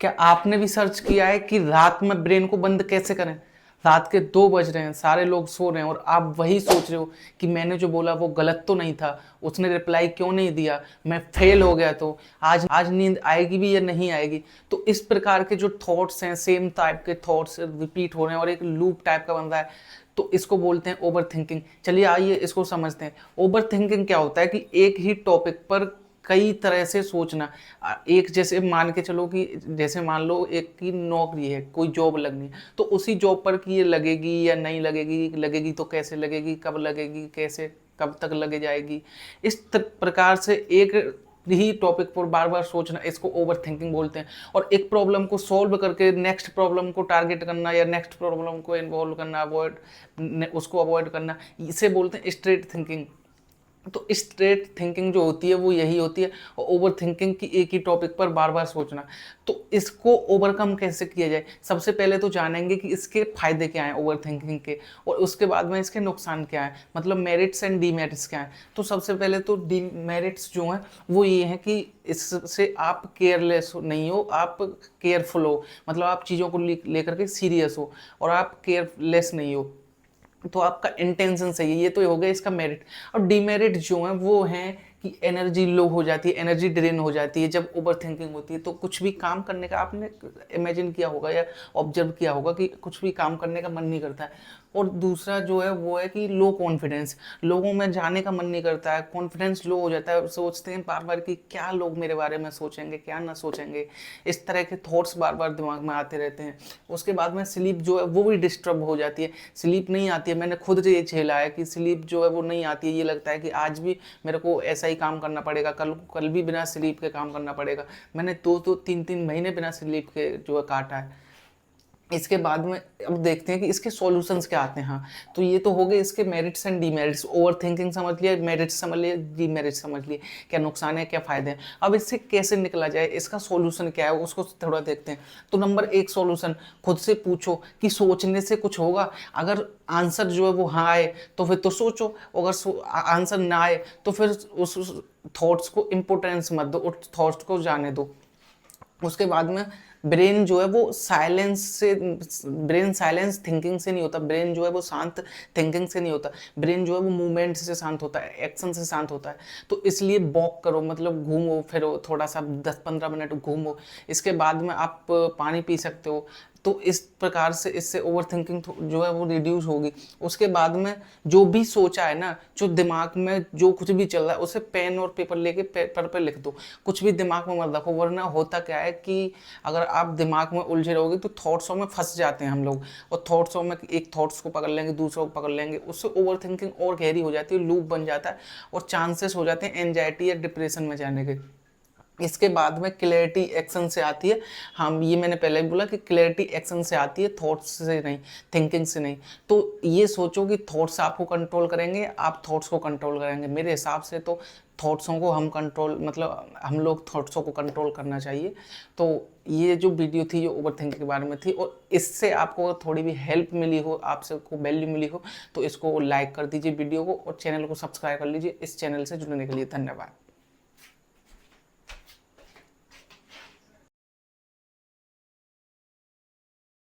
क्या आपने भी सर्च किया है कि रात में ब्रेन को बंद कैसे करें? रात के 2 बज रहे हैं, सारे लोग सो रहे हैं और आप वही सोच रहे हो कि मैंने जो बोला वो गलत तो नहीं था, उसने रिप्लाई क्यों नहीं दिया, मैं फेल हो गया तो आज आज नींद आएगी भी या नहीं आएगी। तो इस प्रकार के जो थॉट्स हैं, सेम टाइप के थॉट्स रिपीट हो रहे हैं और एक लूप टाइप का बन रहा है, तो इसको बोलते हैं ओवर थिंकिंग। चलिए आइए इसको समझते हैं। ओवर थिंकिंग क्या होता है कि एक ही टॉपिक पर कई तरह से सोचना। एक जैसे मान के चलो कि जैसे मान लो एक की नौकरी है, कोई जॉब लगनी है, तो उसी जॉब पर कि ये लगेगी या नहीं लगेगी, लगेगी तो कैसे लगेगी, कब लगेगी, कैसे कब तक लगे जाएगी, इस प्रकार से एक ही टॉपिक पर बार बार सोचना, इसको ओवर थिंकिंग बोलते हैं। और एक प्रॉब्लम को सॉल्व करके नेक्स्ट प्रॉब्लम को टारगेट करना या नेक्स्ट प्रॉब्लम को इन्वॉल्व करना, उसको अवॉइड करना, इसे बोलते हैं स्ट्रेट थिंकिंग। तो स्ट्रेट थिंकिंग जो होती है वो यही होती है, और ओवर थिंकिंग की एक ही टॉपिक पर बार बार सोचना। तो इसको ओवरकम कैसे किया जाए? सबसे पहले तो जानेंगे कि इसके फायदे क्या हैं ओवर थिंकिंग के, और उसके बाद में इसके नुकसान क्या है, मतलब मेरिट्स एंड डीमेरिट्स क्या हैं। तो सबसे पहले तो डीमेरिट्स जो हैं वो ये हैं कि इससे आप केयरलेस नहीं हो, आप केयरफुल हो, मतलब आप चीज़ों को लेकर के सीरियस हो, और आप केयरलेस नहीं हो, तो आपका इंटेंशन सही है। ये तो हो गया इसका मेरिट। और डिमेरिट जो है वो है कि एनर्जी लो हो जाती है, एनर्जी ड्रेन हो जाती है जब ओवर थिंकिंग होती है। तो कुछ भी काम करने का आपने इमेजिन किया होगा या ऑब्जर्व किया होगा कि कुछ भी काम करने का मन नहीं करता है। और दूसरा जो है वो है कि लो कॉन्फिडेंस, लोगों में जाने का मन नहीं करता है, कॉन्फिडेंस लो हो जाता है, सोचते हैं बार बार कि क्या लोग मेरे बारे में सोचेंगे, क्या ना सोचेंगे, इस तरह के थॉट्स बार बार दिमाग में आते रहते हैं। उसके बाद में स्लीप जो है वो भी डिस्टर्ब हो जाती है, स्लीप नहीं आती है। मैंने खुद ये झेला है कि स्लीप जो है वो नहीं आती है, ये लगता है कि आज भी मेरे को ऐसा ही काम करना पड़ेगा, कल कल भी बिना स्लीप के काम करना पड़ेगा। मैंने 2-3 महीने बिना स्लीप के जो है काटा है। इसके बाद में अब देखते हैं कि इसके सॉल्यूशंस क्या आते हैं। हाँ, तो ये तो हो गए इसके merits and demerits. Over thinking समझ लिया, मेरिट्स समझ लिए, डीमेरिट्स समझ लिए, क्या नुकसान है क्या फायदे हैं। अब इससे कैसे निकला जाए, इसका सॉल्यूशन क्या है उसको थोड़ा देखते हैं। तो नंबर 1 सॉल्यूशन, खुद से पूछो कि सोचने से कुछ होगा। अगर आंसर जो है वो हाँ आए तो फिर तो सोचो, अगर आंसर ना आए तो फिर उस थॉट्स को इम्पोर्टेंस मत दो, उस थॉट्स को जाने दो। उसके बाद में ब्रेन जो है वो साइलेंस से, ब्रेन साइलेंस थिंकिंग से नहीं होता, ब्रेन जो है वो शांत थिंकिंग से नहीं होता, ब्रेन जो है वो मूवमेंट से शांत होता है, एक्शन से शांत होता है। तो इसलिए वॉक करो, मतलब घूमो फिरो थोड़ा सा, 10-15 मिनट घूमो। इसके बाद में आप पानी पी सकते हो। तो इस प्रकार से इससे ओवर थिंकिंग जो है वो रिड्यूस होगी। उसके बाद में जो भी सोचा है ना, जो दिमाग में जो कुछ भी चल रहा है, उसे पेन और पेपर लेके पेपर पे लिख दो। कुछ भी दिमाग में मत रखो, वरना होता क्या है कि अगर आप दिमाग में उलझे रहोगे तो थॉट्सों में फंस जाते हैं हम लोग, और थॉट्सों में एक थॉट्स को पकड़ लेंगे, दूसरों को पकड़ लेंगे, उससे ओवर थिंकिंग और गहरी हो जाती है, लूप बन जाता है, और चांसेस हो जाते हैं एंजाइटी या डिप्रेशन में जाने के। इसके बाद में क्लैरिटी एक्शन से आती है। हम ये मैंने पहले भी बोला कि क्लैरिटी एक्शन से आती है, थॉट्स से नहीं, थिंकिंग से नहीं। तो ये सोचो कि थॉट्स आपको कंट्रोल करेंगे, आप थॉट्स को कंट्रोल करेंगे। मेरे हिसाब से तो थॉट्सों को हम कंट्रोल, मतलब हम लोग थॉट्सों को कंट्रोल करना चाहिए। तो ये जो वीडियो थी, जो ओवर थिंकिंग के बारे में थी, और इससे आपको थोड़ी भी हेल्प मिली हो, आपसे को वैल्यू मिली हो, तो इसको लाइक कर दीजिए वीडियो को, और चैनल को सब्सक्राइब कर लीजिए। इस चैनल से जुड़ने के लिए धन्यवाद।